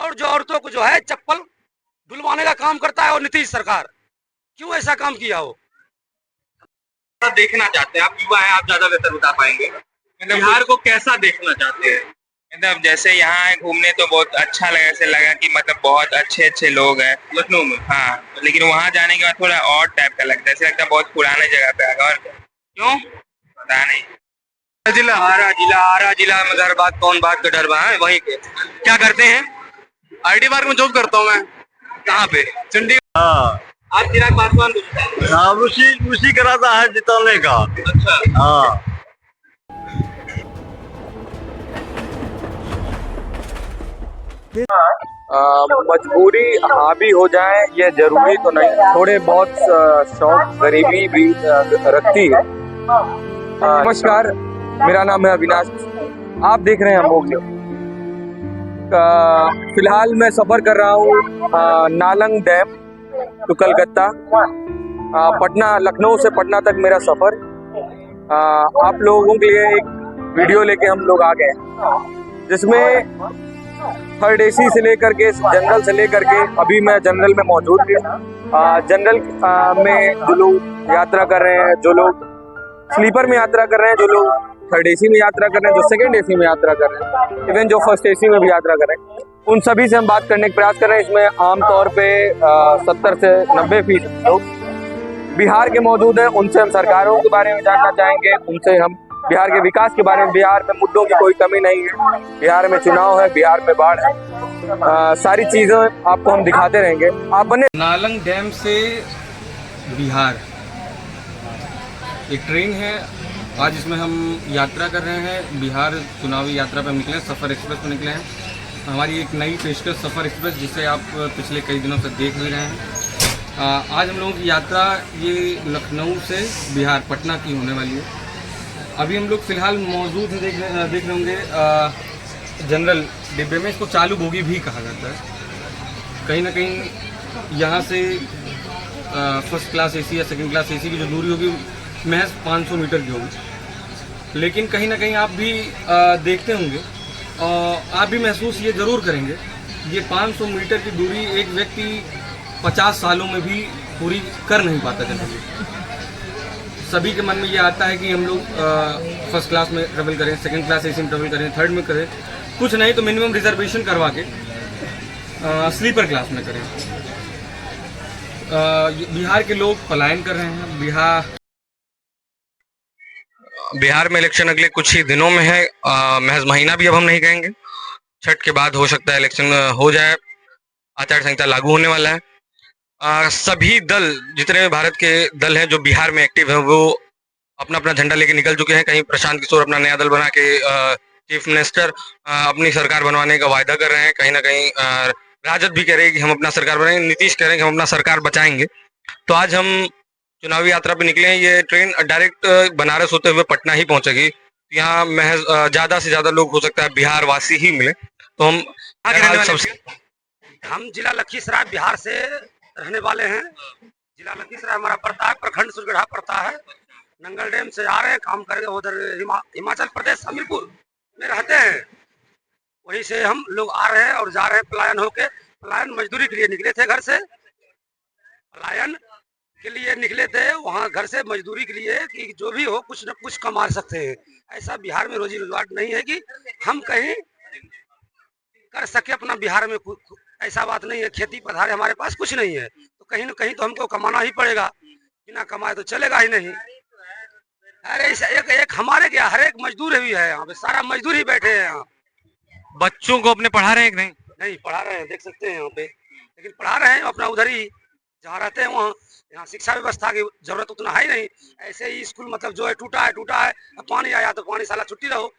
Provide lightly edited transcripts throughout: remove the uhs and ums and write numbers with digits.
और जो औरतों को जो है चप्पल धुलवाने का काम करता है, और नीतीश सरकार क्यों ऐसा काम किया हो? देखना चाहते हैं आप, युवा हैं, आप ज्यादा बेहतर बता पाएंगे। बिहार को कैसा देखना चाहते हैं? मतलब जैसे यहाँ आए घूमने तो बहुत अच्छा लगा, ऐसे लगा कि मतलब बहुत अच्छे अच्छे लोग हैं लखनऊ में। हाँ, लेकिन वहाँ जाने के बाद थोड़ा और टाइप का लगता है, ऐसे लगता है बहुत पुराने जगह पे आ गए। और क्यों? पता नहीं। आरा जिला में घर बात कौन बात का डर है वहीं के। क्या करते हैं? आईटी पार्क में जॉब करता हूँ मैं। कहाँ पे? चंडीगढ़। हाँ आज चिराग पासवान हाँ, उसी उसी का रास्ता है जिताने का। अच्छा। हाँ मजबूरी हावी हो जाए ये जरूरी तो नहीं, थोड़े बहुत शौक गरीबी भी रखती है। नमस्कार, मेरा नाम है अविनाश, आप देख रहे हैं अमोघ न्यूज़। फिलहाल मैं सफ़र कर रहा हूँ नालंग डैम टू कलकत्ता, पटना, लखनऊ से पटना तक मेरा सफ़र। आप लोगों के लिए एक वीडियो लेके हम लोग आ गए, जिसमें थर्ड एसी से लेकर के जनरल से लेकर के, अभी मैं जनरल में मौजूद हूँ। जनरल में जो लोग यात्रा कर रहे हैं, जो लोग स्लीपर में यात्रा कर रहे हैं, जो लोग थर्ड एसी में यात्रा कर रहे हैं, जो सेकंड एसी में यात्रा कर रहे हैं, इवन जो फर्स्ट एसी में भी यात्रा कर रहे हैं, उन सभी से हम बात करने का प्रयास कर रहे हैं। इसमें आमतौर पे 70 से 90% लोग बिहार के मौजूद हैं। उनसे हम सरकारों के बारे में जानना चाहेंगे, उनसे हम बिहार के विकास के बारे में, बिहार में मुद्दों की कोई कमी नहीं है, बिहार में चुनाव है, बिहार में बाढ़ है, सारी चीज़ें आपको हम दिखाते रहेंगे। आप बने। नालंग डैम से बिहार एक ट्रेन है, आज इसमें हम यात्रा कर रहे हैं। बिहार चुनावी यात्रा पर निकले, सफ़र एक्सप्रेस पर निकले हैं। हमारी एक नई पेशकश सफ़र एक्सप्रेस, जिसे आप पिछले कई दिनों से देख भी रहे हैं। आज हम लोगों की यात्रा ये लखनऊ से बिहार पटना की होने वाली है। अभी हम लोग फ़िलहाल मौजूद हैं, देख रहे होंगे जनरल डिब्बे में, इसको चालू बोगी भी कहा जाता है। कहीं ना कहीं यहाँ से फर्स्ट क्लास एसी या सेकंड क्लास एसी की जो दूरी होगी महज 500 मीटर की होगी, लेकिन कहीं ना कहीं आप भी देखते होंगे और आप भी महसूस ये ज़रूर करेंगे, ये 500 मीटर की दूरी एक व्यक्ति 50 सालों में भी पूरी कर नहीं पाता जनरली। सभी के मन में ये आता है कि हम लोग फर्स्ट क्लास में ट्रेवल करें, सेकंड क्लास एसी में ट्रेवल करें, थर्ड में करें, कुछ नहीं तो मिनिमम रिजर्वेशन करवा के स्लीपर क्लास में करें। बिहार के लोग पलायन कर रहे हैं। बिहार में इलेक्शन अगले कुछ ही दिनों में है, महज महीना भी अब हम नहीं कहेंगे। छठ के बाद हो सकता है इलेक्शन हो जाए, आचार संहिता लागू होने वाला है। सभी दल, जितने भी भारत के दल हैं जो बिहार में एक्टिव हैं, वो अपना अपना झंडा लेके निकल चुके हैं। कहीं प्रशांत किशोर अपना नया दल बना के चीफ मिनिस्टर अपनी सरकार बनवाने का वायदा कर रहे हैं। कहीं ना कहीं राजद भी कह रहे हैं कि हम अपना सरकार बनाएंगे, नीतीश कह रहे हैं कि हम अपना सरकार बचाएंगे। तो आज हम चुनावी यात्रा पे निकले हैं। ये ट्रेन डायरेक्ट बनारस होते हुए पटना ही पहुंचेगी। यहाँ महज ज्यादा से ज्यादा लोग हो सकता है बिहार वासी ही मिले। तो हम जिला लखीसराय बिहार से रहने वाले हैं। जिला लखीसराय हमारा पड़ता है, प्रखंड सुरगढ़ा पड़ता है। नंगल डैम से आ रहे हैं काम करके, उधर हिमाचल प्रदेश हमीरपुर में रहते हैं। वहीं से हम लोग आ रहे हैं और जा रहे हैं पलायन होके। पलायन मजदूरी के लिए निकले थे, घर से पलायन के लिए निकले थे, वहाँ घर से मजदूरी के लिए कि जो भी हो कुछ न कुछ कमा सकते हैं। ऐसा बिहार में रोजी रोजगार नहीं है कि हम कहीं कर सके अपना। बिहार में ऐसा बात नहीं है, खेती पधारे हमारे पास कुछ नहीं है, तो कहीं ना कहीं तो हमको कमाना ही पड़ेगा, बिना कमाए तो चलेगा ही नहीं। अरे एक हमारे क्या, हर एक मजदूर भी है यहाँ पे, सारा मजदूर ही बैठे हैं यहाँ। बच्चों को अपने पढ़ा रहे हैं कि नहीं? नहीं पढ़ा रहे हैं, देख सकते हैं यहाँ पे, लेकिन पढ़ा रहे हैं अपना उधर ही जहाँ रहते हैं वहाँ। यहाँ शिक्षा व्यवस्था की जरूरत उतना है ही नहीं। ऐसे ही स्कूल मतलब जो है टूटा है, पानी आया तो पानी साला छुट्टी रहो।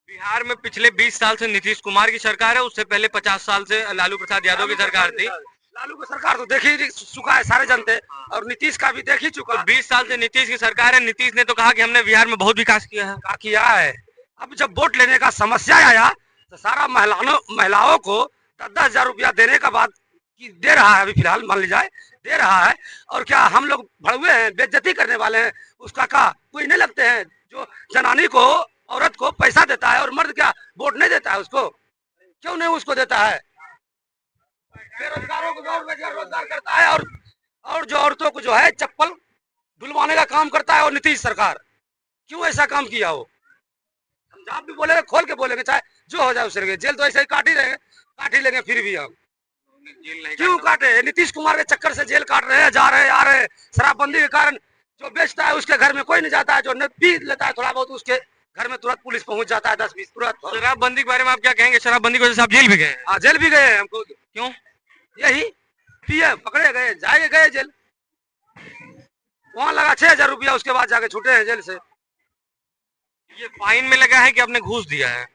बिहार में पिछले 20 साल से नीतीश कुमार की सरकार है, उससे पहले 50 साल से लालू प्रसाद यादव की सरकार थी। लालू की सरकार तो देख ही चुका है सारे जनते, और नीतीश का भी देख ही चुका है। 20 साल से नीतीश की सरकार है। नीतीश ने तो कहा कि हमने बिहार में बहुत विकास किया है। क्या किया है? अब जब वोट लेने का समस्या आया तो सारा महिलाओं को 10,000 रुपया देने का बाद की दे रहा है। अभी फिलहाल मान ली जाए दे रहा है, और क्या हम लोग भड़ुए हैं, बेइज्जती करने वाले हैं? उसका का कोई नहीं लगते हैं जो जनानी को, औरत को पैसा देता है और मर्द क्या वोट नहीं देता है उसको? क्यों नहीं उसको देता है? बेरोजगारों को रोजगार करता है, और जो औरतों को जो है चप्पल धुलवाने का काम करता है। और नीतीश सरकार क्यों ऐसा काम किया हो? हम जब भी बोलेंगे खोल के बोलेंगे, चाहे जो हो जाए उससे। जेल तो ऐसे ही काट ही लेंगे फिर भी हम क्यों काटे? नीतीश कुमार के चक्कर से जेल काट रहे हैं, जा रहे हैं आ रहे हैं। शराबबंदी के कारण जो बेचता है उसके घर में कोई नहीं जाता है, जो पी लेता है थोड़ा बहुत उसके घर में तुरंत पुलिस पहुंच जाता है, 10-20 तुरंत। शराबबंदी के बारे में आप क्या कहेंगे? शराबबंदी की वजह से आप जेल भी गए हैं? हाँ, जेल भी गए हैं हमको। क्यों? यही पिए पकड़े गए, जाए गए जेल, वहां लगा 6,000 रुपया, उसके बाद जाके छूटे हैं जेल से। ये फाइन में लगा है कि आपने घूस दिया है?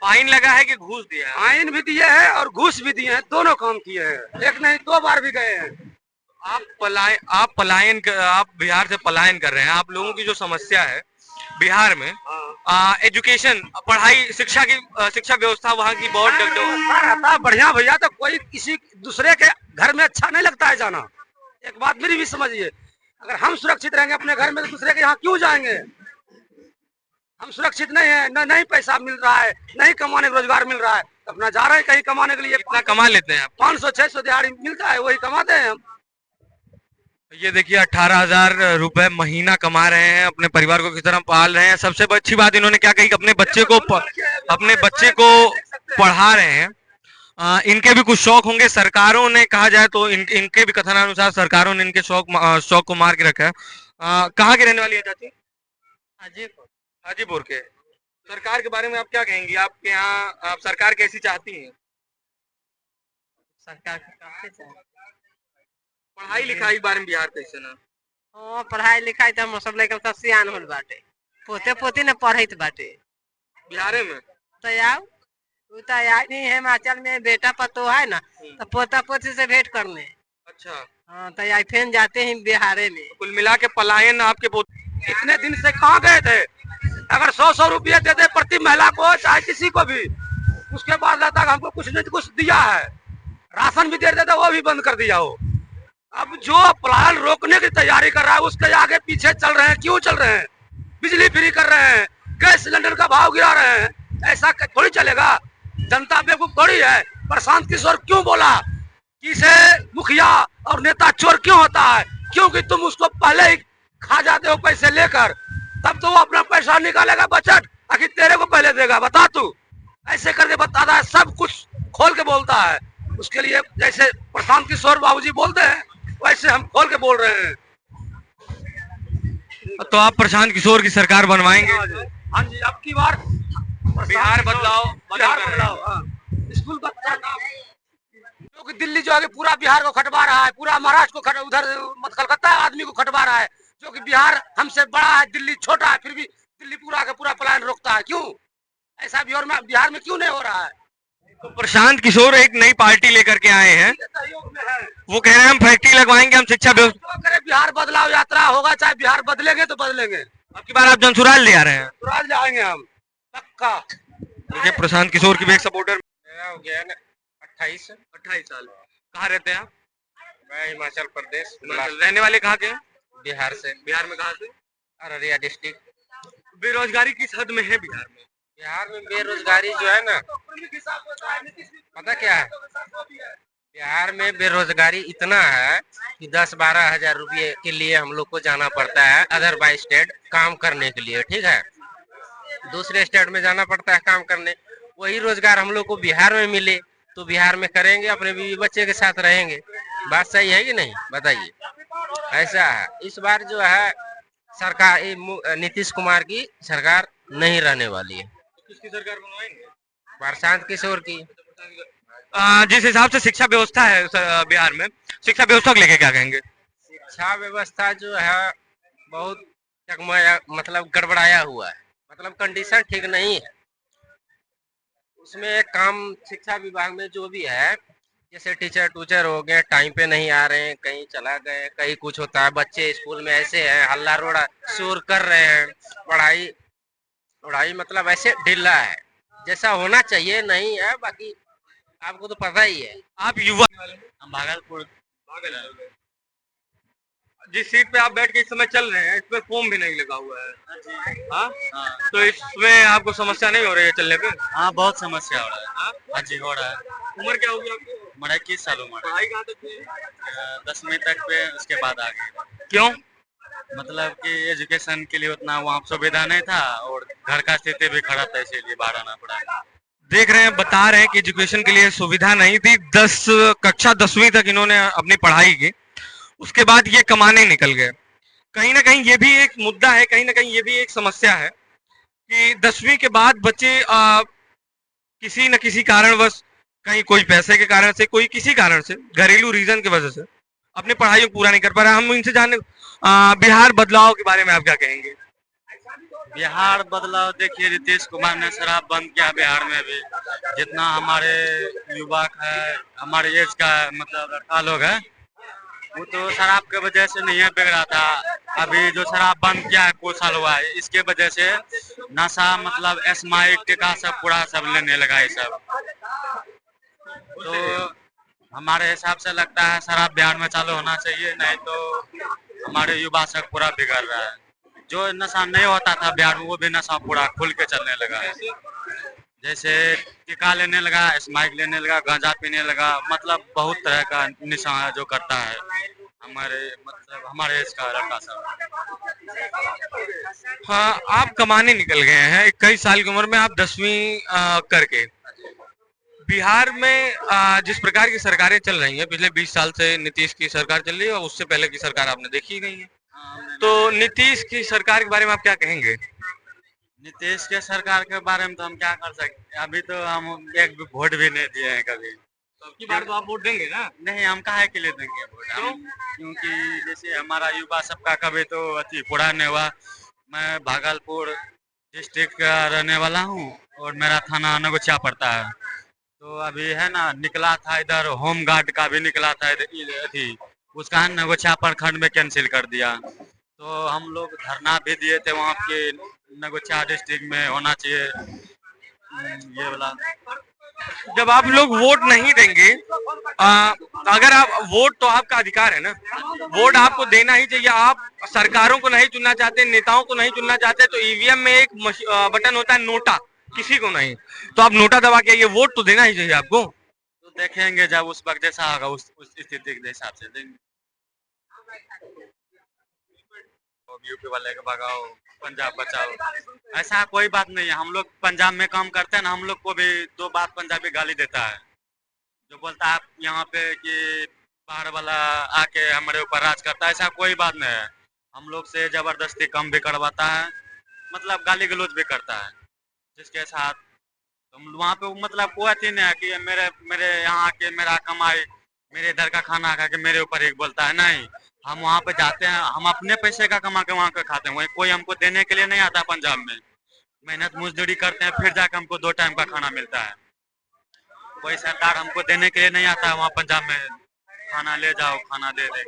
फाइन लगा है कि घूस दिया है? फाइन भी दिए हैं और घूस भी दिए हैं, दोनों काम किए हैं, एक नहीं 2 बार भी गए हैं। आप बिहार से पलायन कर रहे हैं। आप लोगों की जो समस्या है बिहार में, एजुकेशन, पढ़ाई, शिक्षा व्यवस्था वहाँ की बहुत रहता है बढ़िया भैया, तो कोई किसी दूसरे के घर में अच्छा नहीं लगता है जाना। एक बात मेरी भी समझिए, अगर हम सुरक्षित रहेंगे अपने घर में तो दूसरे के यहाँ क्यों जाएंगे? हम सुरक्षित नहीं है, नहीं पैसा मिल रहा है, नहीं कमाने का रोजगार मिल रहा है, अपना जा रहे हैं कहीं कमाने के लिए। कितना कमा लेते हैं आप? 500-600 दिहाड़ी मिलता है, वही कमाते हैं हम। ये देखिए 18,000 रुपए महीना कमा रहे हैं, अपने परिवार को किस तरह पाल रहे हैं। सबसे अच्छी बात इन्होंने क्या कही, अपने बच्चे को पढ़ा रहे हैं। इनके भी कुछ शौक होंगे। सरकारों ने कहा जाए तो इनके भी कथनानुसार सरकारों ने इनके शौक को मार के रखा है। कहाँ के रहने वाली है चाची? हाजीपुर के। सरकार के बारे में आप क्या कहेंगी? आपके यहाँ आप सरकार कैसी चाहती हैं? सरकार के काफी चाहे। पढ़ाई लिखाई के बारे में बिहार कैसे ना? हाँ, पढ़ाई लिखाई तो हम सब लेकर सब सियान होल बाटे, पोते पोती ने पढ़त बाटे बिहारे में। तो यार तू तो यार नहीं है, हिमाचल में बेटा पतो है ना, तो पोता पोती से भेंट करने। अच्छा। हाँ, तो यार फिर जाते हैं बिहारे में। कुल मिला के पलायन आपके इतने दिन से कहाँ गए थे? अगर 100-100 रुपये देते प्रति महिला को, चाहे किसी को भी, उसके बाद लगता है हमको कुछ नहीं कुछ दिया है। राशन भी दे देते, वो भी बंद कर दिया हो। अब जो पलायन रोकने की तैयारी कर रहा है उसके आगे पीछे चल रहे हैं। क्यों चल रहे हैं? बिजली फ्री कर रहे हैं, गैस सिलेंडर का भाव गिरा रहे हैं, ऐसा थोड़ी चलेगा। जनता बेवकूफ थोड़ी है। प्रशांत किशोर क्यों बोला कि इसे मुखिया और नेता चोर क्यों होता है? क्योंकि तुम उसको पहले ही खा जाते हो पैसे लेकर, तब तो वो अपना पैसा निकालेगा बचत, आखिर तेरे को पहले देगा? बता तू, ऐसे करके बताता है, सब कुछ खोल के बोलता है। उसके लिए जैसे प्रशांत किशोर बाबूजी बोलते हैं वैसे हम खोल के बोल रहे हैं। तो आप प्रशांत किशोर की सरकार बनवाएंगे? हाँ जी, अब की बार बिहार बदलाव। हाँ। स्कूल बच्चा क्योंकि दिल्ली जो है पूरा बिहार को खटवा रहा है, पूरा महाराष्ट्र को उधर कलकत्ता आदमी को खटवा रहा है, जो कि बिहार हमसे बड़ा है, दिल्ली छोटा है, फिर भी दिल्ली पूरा का पूरा पलायन रोकता है। क्यों ऐसा बिहार में क्यों नहीं हो रहा है? तो प्रशांत किशोर एक नई पार्टी लेकर के आए हैं, सहयोग में है। वो कह रहे हैं हम फैक्ट्री लगवाएंगे, हम शिक्षा व्यवस्था। जो करे बिहार बदलाव यात्रा होगा, चाहे बिहार बदलेंगे तो बदलेंगे। अब की बार आप जनसुराल ले आ रहे हैं? सुराज जाएंगे हम पक्का। देखिए प्रशांत किशोर की भी एक सपोर्टर। मेरा हो गया ना 28 साल। कहाँ रहते हैं आप? मैं हिमाचल प्रदेश रहने वाले कहाँ के हैं? बिहार से। बिहार में कहाँ से? अररिया डिस्ट्रिक्ट। बेरोजगारी किस हद में है बिहार में? बिहार में बेरोजगारी जो है ना, पता क्या है, बिहार में बेरोजगारी इतना है कि 10-12 हजार रुपये के लिए हम लोग को जाना पड़ता है अदर बाई स्टेट काम करने के लिए। ठीक है, दूसरे स्टेट में जाना पड़ता है काम करने। वही रोजगार हम लोग को बिहार में मिले तो बिहार में करेंगे, अपने बीवी बच्चे के साथ रहेंगे। बात सही है कि नहीं, बताइए? ऐसा है। इस बार जो है सरकार नीतीश कुमार की सरकार नहीं रहने वाली है। किसकी सरकार बनवाएंगे? प्रशांत किशोर की। जिस हिसाब से शिक्षा व्यवस्था है बिहार में, शिक्षा व्यवस्था को लेके क्या कहेंगे? शिक्षा व्यवस्था जो है बहुत चकमाया, मतलब गड़बड़ाया हुआ है, मतलब कंडीशन ठीक नहीं है। उसमें काम शिक्षा विभाग में जो भी है, जैसे टीचर टूचर हो गए, टाइम पे नहीं आ रहे हैं, कहीं चला गए, कहीं कुछ होता है, बच्चे स्कूल में ऐसे हैं, हल्ला रोड़ा शोर कर रहे हैं, पढ़ाई मतलब ऐसे ढीला है, जैसा होना चाहिए नहीं है। बाकी आपको तो पता ही है। आप युवा? भागलपुर। जिस सीट पे आप बैठ के इस समय चल रहे हैं, इस पे फोम भी नहीं लगा हुआ है। हाँ, तो इसमें आपको समस्या नहीं हो रही है चलने पे? हाँ बहुत समस्या हो रहा है। हाँ जी हो रहा है। उम्र क्या होगी आपकी? हमारा 21 साल उम्र पढ़ाई कहाँ तक की है? है। 10वीं तक पे, उसके बाद आगे क्यों? मतलब कि एजुकेशन के लिए उतना वहाँ सुविधा नहीं था और घर का स्थिति भी खराब था, इसीलिए बाहर आना पड़ा। देख रहे हैं, बता रहे हैं कि एजुकेशन के लिए सुविधा नहीं थी। कक्षा 10वीं तक इन्होंने अपनी पढ़ाई की, उसके बाद ये कमाने निकल गए। कहीं ना कहीं ये भी एक मुद्दा है, कहीं ना कहीं ये भी एक समस्या है कि 10वीं के बाद बच्चे किसी न किसी कारणवश, कहीं कोई पैसे के कारण से, कोई किसी कारण से, घरेलू रीजन की वजह से अपनी पढ़ाई को पूरा नहीं कर पा रहा। हम इनसे जाने बिहार बदलाव के बारे में आप क्या कहेंगे? बिहार बदलाव देखिए, नीतीश कुमार ने शराब बंद किया बिहार में भी। जितना हमारे युवा है, हमारे एज का मतलब लड़का लोग है, वो तो शराब के वजह से नहीं है बिगड़ा था। अभी जो शराब बंद किया है कुछ साल हुआ है, इसके वजह से नशा मतलब एस्माइक टीका सब पूरा सब लेने लगा है सब। तो हमारे हिसाब से लगता है शराब बिहार में चालू होना चाहिए, नहीं तो हमारे युवा सब पूरा बिगड़ रहा है। जो नशा नहीं होता था बिहार में, वो भी नशा पूरा खुल के चलने लगा है। जैसे टीका लेने लगा, स्माइक लेने लगा, गांजा पीने लगा, मतलब बहुत तरह का निशा है जो करता है हमारे एज का लड़का सब। हाँ, आप कमाने निकल गए हैं 21 साल की उम्र में, आप 10वीं करके। बिहार में जिस प्रकार की सरकारें चल रही हैं, पिछले 20 साल से नीतीश की सरकार चल रही है और उससे पहले की सरकार आपने देखी गई है, तो नीतीश की सरकार के बारे में आप क्या कहेंगे? नीतीश के सरकार के बारे में तो हम क्या कर सकते हैं, अभी तो हम एक भी वोट भी नहीं दिए हैं कभी। तो अब की बार तो आप वोट देंगे ना? नहीं, हम काहे के लिए देंगे वोट हम, क्योंकि जैसे हमारा युवा सबका कभी तो अति पूरा नहीं हुआ। मैं भागलपुर डिस्ट्रिक्ट का रहने वाला हूँ और मेरा थाना नगोचिया पड़ता है। तो अभी है ना, निकला था इधर होम गार्ड का भी निकला था अथी, उसका नगोचिया प्रखंड में कैंसिल कर दिया। तो हम लोग धरना भी दिए थे वहाँ के नगोचिया डिस्ट्रिक्ट में होना चाहिए ये वाला। जब आप लोग वोट नहीं देंगे, अगर आप वोट, तो आपका अधिकार है ना, वोट आपको देना ही चाहिए। आप सरकारों को नहीं चुनना चाहते, नेताओं को नहीं चुनना चाहते, तो ईवीएम में एक बटन होता है नोटा, किसी को नहीं, तो आप नोटा दबा के ये वोट तो देना ही चाहिए आपको। तो देखेंगे जब उस वक्त जैसा होगा उस स्थिति के हिसाब से देंगे। यूपी वाले को भगाओ, पंजाब बचाओ, ऐसा कोई बात नहीं है। हम लोग पंजाब में काम करते हैं ना, हम लोग को भी 2 बात पंजाबी गाली देता है, जो बोलता है आप यहाँ पे कि बाहर वाला आके हमारे ऊपर राज करता है। ऐसा कोई बात नहीं है। हम लोग से जबरदस्ती काम भी करवाता है, मतलब गाली गलौज भी करता है, जिसके साथ वहाँ पे मतलब कोई अथी नहीं है कि मेरे यहाँ आके मेरा कमाई, मेरे इधर का खाना खा के मेरे ऊपर एक बोलता है। नहीं, हम वहाँ पे जाते हैं, हम अपने पैसे का कमा के वहाँ पे खाते हैं, वही कोई हमको देने के लिए नहीं आता। पंजाब में मेहनत मजदूरी करते हैं, फिर जाकर हमको 2 टाइम का खाना मिलता है। कोई सरकार हमको देने के लिए नहीं आता है वहाँ पंजाब में, खाना ले जाओ, खाना दे दे।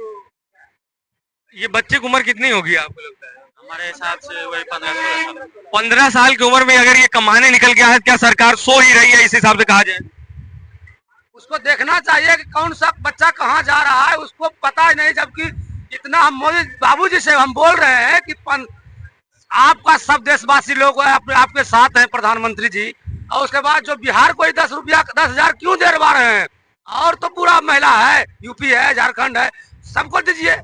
ये बच्चे की उम्र कितनी होगी आपको लगता है? हमारे हिसाब से वही 15-16 साल। 15 साल की उम्र में अगर ये कमाने निकल गया है, क्या सरकार सो ही रही है इस हिसाब से कहा जाए? उसको देखना चाहिए कि कौन सा बच्चा कहाँ जा रहा है, उसको पता ही नहीं। जबकि इतना हम मोदी बाबूजी से हम बोल रहे हैं कि आपका सब देशवासी लोग अपने आपके साथ हैं, प्रधानमंत्री जी, और उसके बाद जो बिहार को 10,000 क्यों दिलवा रहे हैं? और तो पूरा महिला है, यूपी है, झारखंड है, सबको दीजिए,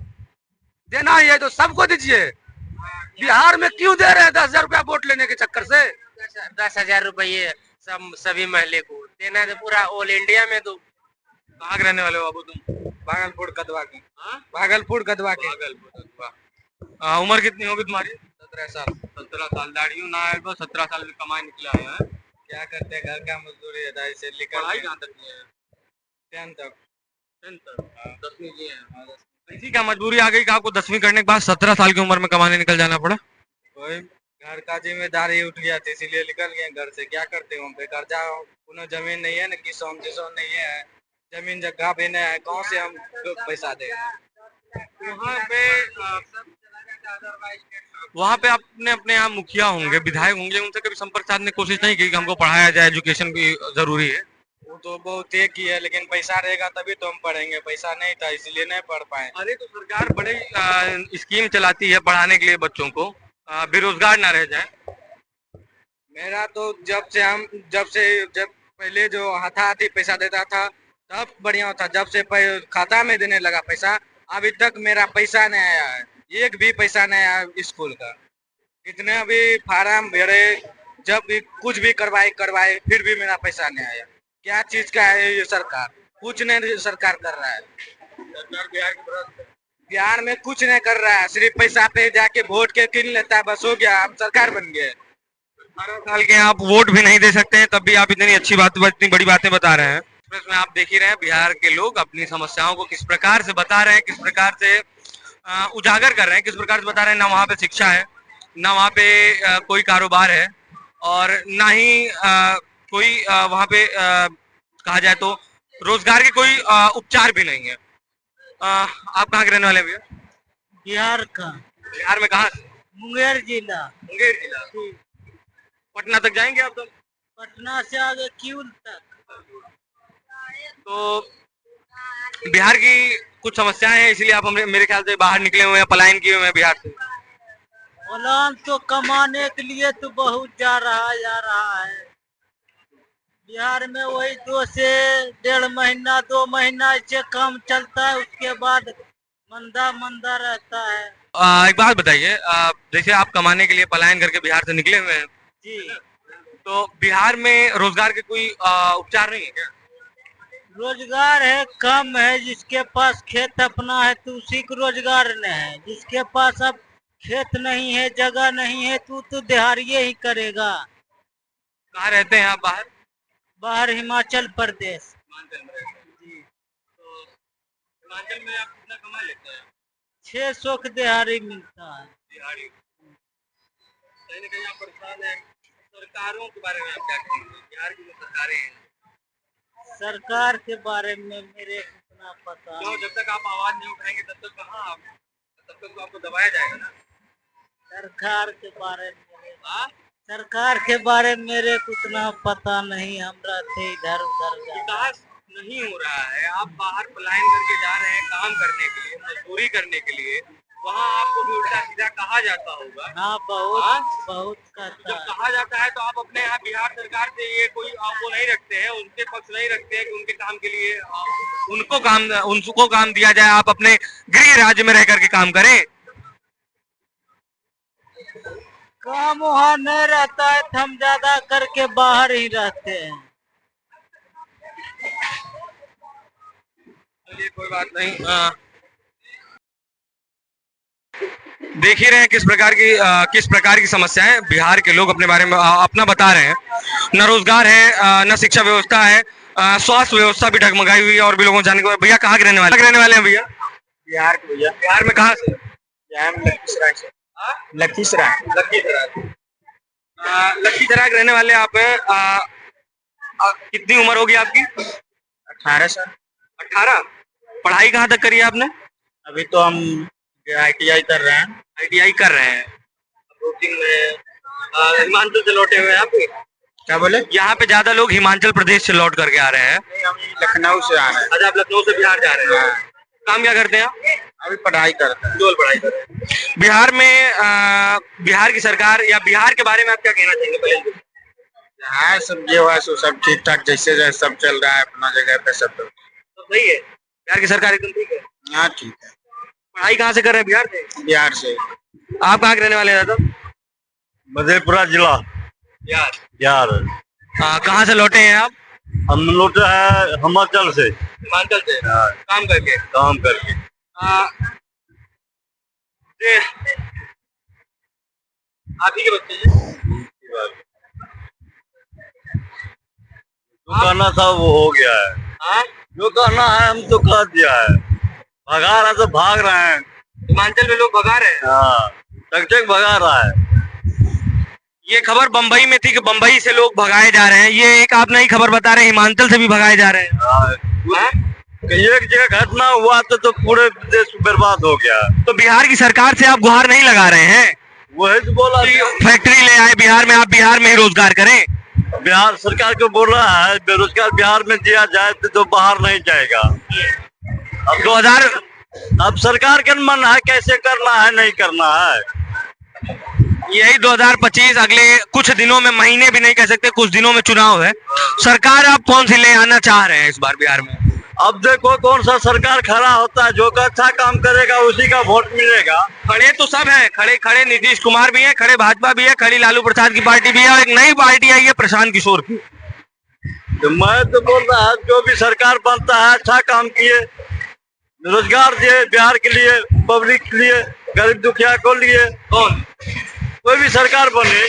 देना ही है तो सबको दीजिए। बिहार में क्यों दे रहे हैं 10,000 रुपया वोट लेने के चक्कर से? 10,000 रुपये सभी महिला को देना है, पूरा ऑल इंडिया में। तो कहाँ के रहने वाले हो बाबू तुम? भागलपुर कदवा के। भागलपुर कदवा के। उम्र कितनी होगी तुम्हारी? 17 साल। 17 साल। दाढ़ियों ना है, 17 साल में कमाई निकला है। क्या करते हैं, घर का मजदूरी है, से पढ़ाई कहाँ तक की है? 10 तक। 10 तक। 10वीं की है। ऐसी क्या मजबूरी आ गई कि आपको 10वीं करने के बाद 17 साल की उम्र में कमाने निकल जाना पड़ा? कोई घर का जिम्मेदारी उठ गया था, इसीलिए निकल गए घर से। क्या करते हो, बेकार जाओ, कोनो जमीन नहीं है ना, किसान नहीं है, जमीन जगह भी नहीं है, कहाँ से हम पैसा दे? वहाँ पे आपने अपने यहाँ मुखिया होंगे, विधायक होंगे, उनसे कभी संपर्क साधने की कोशिश नहीं की कि हमको पढ़ाया जाए, एजुकेशन भी जरूरी है? वो तो बहुत एक ही है, लेकिन पैसा रहेगा तभी तो हम पढ़ेंगे, पैसा नहीं था इसलिए नहीं पढ़ पाए। अरे तो सरकार बड़े स्कीम चलाती है पढ़ाने के लिए बच्चों को, बेरोजगार ना रह जाए। मेरा तो जब पहले जो हाथाहाथी पैसा देता था तब बढ़िया था, जब से खाता में देने लगा पैसा अभी तक मेरा पैसा नहीं आया है, एक भी पैसा नहीं आया स्कूल का। कितने भी फार्म भरे, जब भी कुछ भी करवाए फिर भी मेरा पैसा नहीं आया। क्या चीज का है ये सरकार? कुछ नहीं सरकार कर रहा है। सरकार बिहार में कुछ नहीं कर रहा है, सिर्फ पैसा पे जाके वोट के किन लेता है, बस हो गया, हम सरकार बन गए। 18 साल के आप वोट भी नहीं दे सकते हैं, तब भी आप इतनी अच्छी बात, इतनी बड़ी बातें बता रहे हैं। इसमें आप देख ही रहे हैं बिहार के लोग अपनी समस्याओं को किस प्रकार से बता रहे हैं, किस प्रकार से उजागर कर रहे हैं, किस प्रकार से बता रहे हैं। ना वहाँ पे शिक्षा है, ना वहाँ पे कोई कारोबार है, और ना ही कोई वहाँ पे कहा जाए तो रोजगार के कोई उपचार भी नहीं है। आप कहाँ के रहने वाले हैं भैया? बिहार का बिहार में कहाँ से? मुंगेर जिला। मुंगेर जिला। पटना तक जाएंगे आप तो? पटना से आगे किउल तक। तो बिहार की कुछ समस्याएं हैं, इसलिए आप मेरे ख्याल से बाहर निकले हुए हैं, पलायन किए हुए हैं बिहार से। पलायन तो कमाने के लिए तो बहुत जा रहा है। बिहार में वही 2 से 1.5 महीना 2 महीना इससे काम चलता है, उसके बाद मंदा रहता है। एक बात बताइए, जैसे आप कमाने के लिए पलायन करके बिहार से निकले हुए हैं जी, तो बिहार में रोजगार के कोई उपचार नहीं है क्या? रोजगार है, कम है। जिसके पास खेत अपना है तो उसी को रोजगार नहीं है, जिसके पास अब खेत नहीं है, जगह नहीं है, तो दिहाड़िये ही करेगा। कहाँ रहते हैं आप बाहर? बाहर हिमाचल प्रदेश। जी। तो हिमाचल में आप कितना कमा लेते हैं? 600 की दिहाड़ी मिलता है। दिहाड़ी। कहीं ना कहीं आप परेशान हैं। सरकारों के बारे में आप क्या कहेंगे? बिहार की जो सरकारें हैं, सरकार के बारे में मेरे इतना पता तो नहीं। जब तक आप आवाज नहीं उठाएंगे तब तक कहाँ आप, तब तक तो आपको दबाया जाएगा ना। सरकार के बारे में मेरे को उतना पता नहीं, हम रहते इधर उधर जा। विकास नहीं हो रहा है, आप बाहर पलायन करके जा रहे हैं काम करने के लिए, मजदूरी करने के लिए, वहाँ आपको भी उल्टा सीधा कहा जाता होगा। हाँ, बहुत कहता जब है। कहा जाता है तो आप अपने यहाँ बिहार सरकार से ये कोई वो नहीं रखते हैं, उनके पक्ष नहीं रखते हैं कि उनके काम के लिए उनको काम दिया जाए, आप अपने गृह राज्य में रह करके काम करें। काम वहाँ नहीं रहता है तो हम ज्यादा करके बाहर ही रहते हैं। चलिए कोई बात नहीं। देख ही रहे हैं किस प्रकार की समस्याएं बिहार के लोग अपने बारे में अपना बता रहे हैं। न रोजगार है, न शिक्षा व्यवस्था है, स्वास्थ्य व्यवस्था भी डगमगाई हुई है, और भी लोगों को जानने को। भैया कहाँ के रहने वाले हैं भैया? बिहार के भैया। बिहार में कहाँ से? बिहार में लखीसराय से। लखीसराय के रहने वाले आप हैं। कितनी उम्र होगी आपकी? 18 साल। 18। पढ़ाई कहाँ तक करी है आपने? अभी तो हम ITI कर रहे हैं। ITI कर रहे हैं। हिमाचल से लौटे हुए हैं आप? क्या बोले? यहाँ पे ज्यादा लोग हिमाचल प्रदेश से लौट करके आ रहे हैं। नहीं, हम लखनऊ से आ रहे हैं। अच्छा, आप लखनऊ से बिहार जा रहे हैं। काम क्या करते हैं आप? अभी पढ़ाई करते हैं। केवल पढ़ाई करते हैं। बिहार में बिहार की सरकार या बिहार के बारे में आप क्या कहना चाहेंगे पहले? हाँ, सब जो है सो सब ठीक ठाक, जैसे सब चल रहा है अपना जगह पे, सब तो सही है। बिहार की सरकार एकदम ठीक है। हाँ, ठीक है। पढ़ाई कहाँ से कर रहे हैं? बिहार से। बिहार से। आप कहाँ के रहने वाले हैं दादा? मधेपुरा जिला बिहार। बिहार। कहाँ से लौटे हैं आप? हम लौटे हैं हिमाचल से। हिमाचल से। हाँ, काम करके। काम करके। आप ही के बच्चे हैं? जो करना था वो हो गया है। हाँ? जो करना है हम तो कर दिया है। भगा रहे तो भाग रहे हैं। हिमाचल में लोग भगा रहे हैं। हाँ, टक भगा रहा है। ये खबर बम्बई में थी कि बम्बई से लोग भगाए जा रहे हैं। ये एक आप नई खबर बता रहे हैं हिमाचल से भी भगाए जा रहे हैं। हाँ, एक जगह घटना हुआ तो पूरे देश बर्बाद हो गया। तो बिहार की सरकार से आप गुहार नहीं लगा रहे हैं? वही तो बोला। फैक्ट्री ले आए बिहार में, आप बिहार में ही रोजगार करें। बिहार सरकार को बोल रहा है बेरोजगार बिहार में दिया जाए तो बाहर नहीं जाएगा। अब 2000 अब सरकार का मन है कैसे करना है नहीं करना है। यही 2025 अगले कुछ दिनों में, महीने भी नहीं कह सकते, कुछ दिनों में चुनाव है। सरकार आप कौन सी ले आना चाह रहे हैं इस बार बिहार में? अब देखो कौन सा सरकार खड़ा होता है, जो अच्छा काम करेगा उसी का वोट मिलेगा। खड़े तो सब हैं, खड़े नीतीश कुमार भी है, खड़े भाजपा भी है, खड़ी लालू प्रसाद की पार्टी भी है, और एक नई पार्टी आई है प्रशांत किशोर की। तो मैं तो बोल रहा है जो भी सरकार बनता है अच्छा काम किए, रोजगार दिए बिहार के लिए, पब्लिक के लिए, गरीब दुखिया को लिए। कौन? कोई भी सरकार बने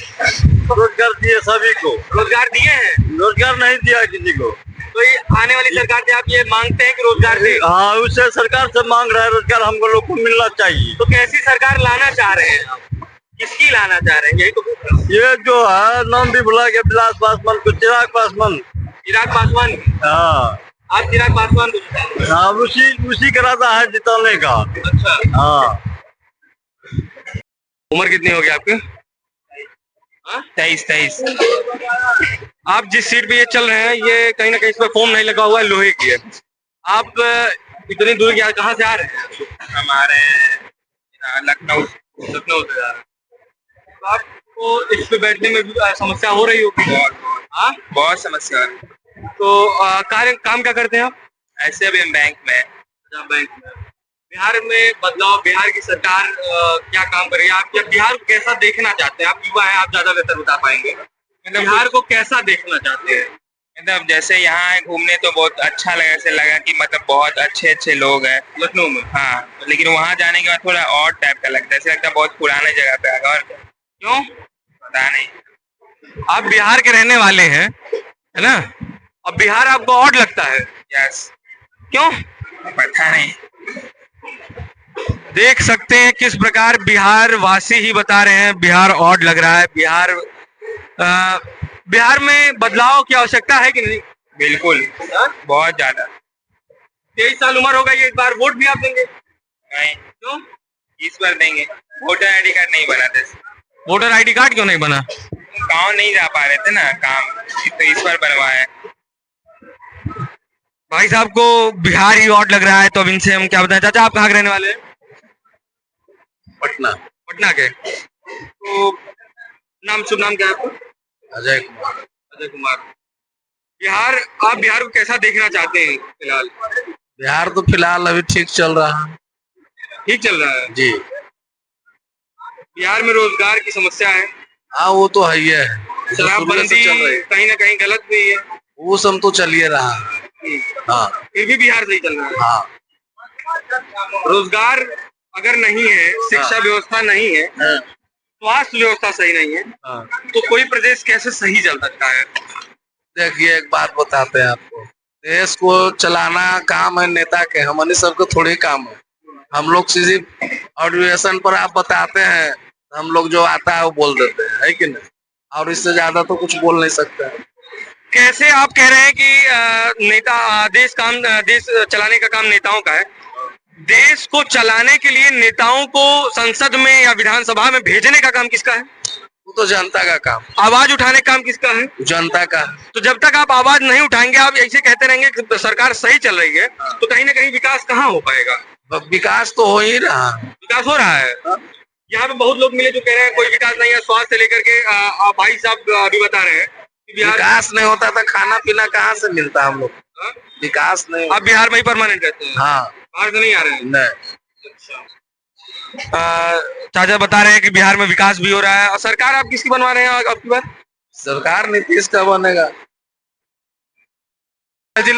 रोजगार दिए सभी को। रोजगार दिए हैं? रोजगार नहीं दिया किसी को। तो ये आने वाली सरकार से आप ये मांगते हैं कि रोजगार दे? हाँ, उससे सरकार से मांग रहा है रोजगार हमको लोग को मिलना चाहिए। तो कैसी सरकार लाना चाह रहे हैं आप? किसकी लाना चाह रहे हैं, यही तो पूछ रहा हूं। ये जो है नाम भी भुला गया, विलास पासवान को, चिराग पासवान। चिराग पासवान? हाँ, आप चिराग पासवान को? हाँ, उसी का इरादा है जिताने का। अच्छा। हाँ। उम्र कितनी होगी आपकी? 23। आप जिस सीट पे ये चल रहे हैं ये कहीं ना कहीं इस पर फोम नहीं लगा हुआ है, लोहे की है। आप इतनी दूर कहाँ से आ रहे हैं? हमारे लखनऊ से जा रहे हैं। तो आपको इस पे बैठने में भी समस्या हो रही होगी? बहुत समस्या है। तो काम क्या करते हैं आप? ऐसे अभी हम बैंक में। बैंक में। बिहार में बदलाव, बिहार की सरकार क्या काम कर रही है? आप बिहार को कैसा देखना चाहते हैं? आप युवा हैं, आप ज्यादा बेहतर बता पाएंगे। बिहार को कैसा देखना चाहते हैं? मतलब जैसे यहाँ घूमने तो बहुत अच्छा लगा, ऐसे लगा कि मतलब बहुत अच्छे लोग हैं लखनऊ में। हाँ, लेकिन वहाँ जाने के बाद थोड़ा और टाइप का लगता है, ऐसे लगता है बहुत पुराने जगह पे आ गया। और क्यों? पता नहीं। आप बिहार के रहने वाले हैं, है ना? अब बिहार आपको ऑड लगता है? यस। क्यों? पता नहीं। देख सकते हैं किस प्रकार बिहार वासी ही बता रहे हैं बिहार ऑड लग रहा है। बिहार में बदलाव की आवश्यकता है कि नहीं? बिल्कुल, बहुत ज्यादा। 23 साल उम्र हो गई, इस बार वोट भी आप देंगे? नहीं। क्यों? इस बार देंगे। वोटर आईडी कार्ड नहीं बना थे। वोटर आईडी कार्ड क्यों नहीं बना? गाँव नहीं जा पा रहे थे ना काम, तो इस बार बनवाया। भाई साहब को बिहार ही ऑड लग रहा है, तो अब इनसे हम क्या बताएं। चाचा आप कहाँ के रहने वाले हैं? पटना के। तो शुभ नाम क्या है आपका? अजय कुमार। अजय कुमार। आप बिहार को कैसा देखना चाहते हैं फिलहाल? बिहार तो फिलहाल अभी ठीक चल रहा है। ठीक चल रहा है जी। बिहार में रोजगार की समस्या है। हाँ, वो तो है ही है। शराबबंदी कहीं ना कहीं गलत भी है। वो सब तो चल ही रहा है। हाँ। फिर भी बिहार सही चल रहा है। हाँ। रोजगार अगर नहीं है, शिक्षा व्यवस्था नहीं है, स्वास्थ्य व्यवस्था सही नहीं है, तो कोई प्रदेश कैसे सही चल सकता है? देखिए एक बात बताते हैं आपको, देश को चलाना काम है नेता के, हमारे सबको थोड़ी काम है। हम लोग सिर्फ ऑडियोशन पर आप बताते हैं, हम लोग जो आता है वो बोल देते हैं, है कि नहीं? और इससे ज्यादा तो कुछ बोल नहीं सकते हैं। कैसे आप कह रहे हैं कि देश चलाने का काम नेताओं का है? देश को चलाने के लिए नेताओं को संसद में या विधानसभा में भेजने का काम किसका है? वो तो जनता का काम। आवाज उठाने का काम किसका है? जनता का। तो जब तक आप आवाज नहीं उठाएंगे, आप ऐसे कहते रहेंगे कि सरकार सही चल रही है, तो कहीं ना कहीं विकास कहाँ हो पाएगा? विकास तो हो ही रहा है। विकास हो रहा है। यहाँ पे बहुत लोग मिले जो कह रहे हैं कोई विकास नहीं है। स्वास्थ्य लेकर के भाई साहब अभी बता रहे हैं कि विकास नहीं होता था, खाना पीना कहाँ से मिलता हम लोग? विकास नहीं। आप बिहार में ही परमानेंट रहते हैं? हाँ। बाहर से नहीं आ रहे हैं? नहीं। चाचा बता रहे हैं कि बिहार में विकास भी हो रहा है। और सरकार आप किसकी बनवा रहे हैं अब की बार? सरकार नीतीश का बनेगा।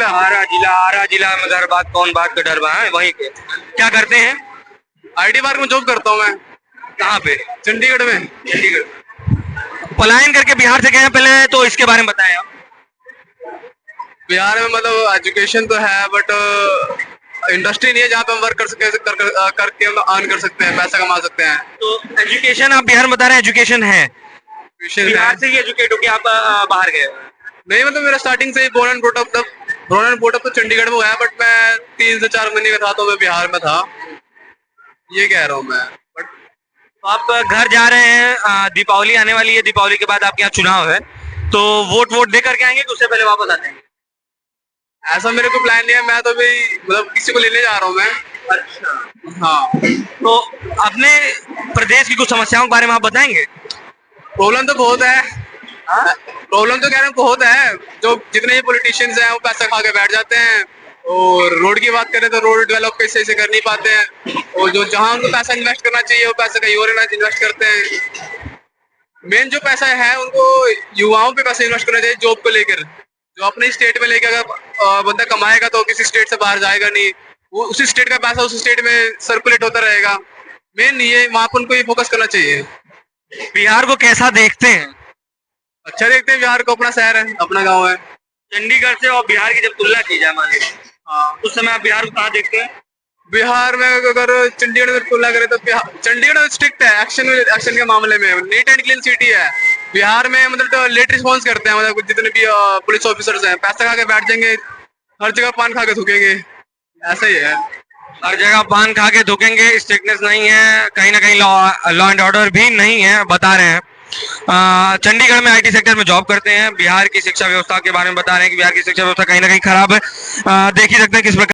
आरा जिला में घर बात कौन बात का डर बा है वहीं के। क्या करते हैं? आईटी पार्क में जॉब करता हूँ मैं। कहाँ पे? चंडीगढ़ में। चंडीगढ़। पलायन करके बिहार से गए हैं पहले, तो इसके बारे में बताएं आप। बिहार में मतलब एजुकेशन तो है, बट इंडस्ट्री नहीं है जहाँ पे हम वर्क करके हम अर्न कर सकते हैं, पैसा कमा सकते हैं। तो एजुकेशन आप बिहार में बता रहे हैं, एजुकेशन है बिहार से ही एजुकेट होके आप बाहर गए? नहीं, मतलब मेरा स्टार्टिंग से ही बोर्न एंड ब्रॉट अप तो चंडीगढ़ में हुआ है, बट मैं 3 से 4 महीने का था तो मैं बिहार में था, ये कह रहा हूँ मैं। बट तो आप घर जा रहे हैं, दीपावली आने वाली है, दीपावली के बाद आपके यहाँ चुनाव है, तो वोट दे करके आएंगे कि उससे पहले वापस आ जाएंगे? ऐसा मेरे को प्लान नहीं है, मैं तो अभी मतलब किसी को लेने जा रहा हूँ मैं। अच्छा, हाँ, तो अपने प्रदेश की कुछ समस्याओं के बारे में आप बताएंगे? प्रॉब्लम तो बहुत है। प्रॉब्लम तो कह रहे हैं बहुत है। जो जितने भी पॉलिटिशियंस हैं वो पैसा खा के बैठ जाते हैं, और रोड की बात करें तो रोड डेवलप कैसे से कर नहीं पाते हैं, और जो जहाँ उनको पैसा इन्वेस्ट करना चाहिए वो पैसा कहीं और इन्वेस्ट करते हैं। मेन जो पैसा है उनको युवाओं पे पैसा इन्वेस्ट करना चाहिए, जॉब को लेकर। जो अपने स्टेट में लेकर अगर बंदा कमाएगा तो किसी स्टेट से बाहर जाएगा नहीं, वो उसी स्टेट का पैसा उस स्टेट में सर्कुलेट होता रहेगा। मेन ये वहाँ पर उनको ये फोकस करना चाहिए। बिहार को कैसा देखते हैं? अच्छा देखते हैं बिहार को, अपना शहर है, अपना गांव है। चंडीगढ़ से और बिहार की जब तुलना की जाए मान लीजिए, हाँ, उस समय आप बिहार को कहाँ देखते हैं? बिहार में अगर चंडीगढ़ में तुलना करें तो चंडीगढ़ स्ट्रिक्ट है एक्शन के मामले में, नीट एंड क्लीन सिटी है। बिहार में मतलब तो लेट रिस्पॉन्स करते हैं, मतलब जितने भी पुलिस ऑफिसर्स हैं पैसा खा के बैठ जाएंगे, हर जगह पान खा के थूकेंगे, ऐसा ही है। हर जगह पान खा के थूकेंगे, स्ट्रिक्टनेस नहीं है, कहीं ना कहीं लॉ एंड ऑर्डर भी नहीं है, बता रहे हैं। चंडीगढ़ में आईटी सेक्टर में जॉब करते हैं। बिहार की शिक्षा व्यवस्था के बारे में बता रहे हैं कि बिहार की शिक्षा व्यवस्था कहीं ना कहीं खराब है। देख ही सकते हैं किस प्रकार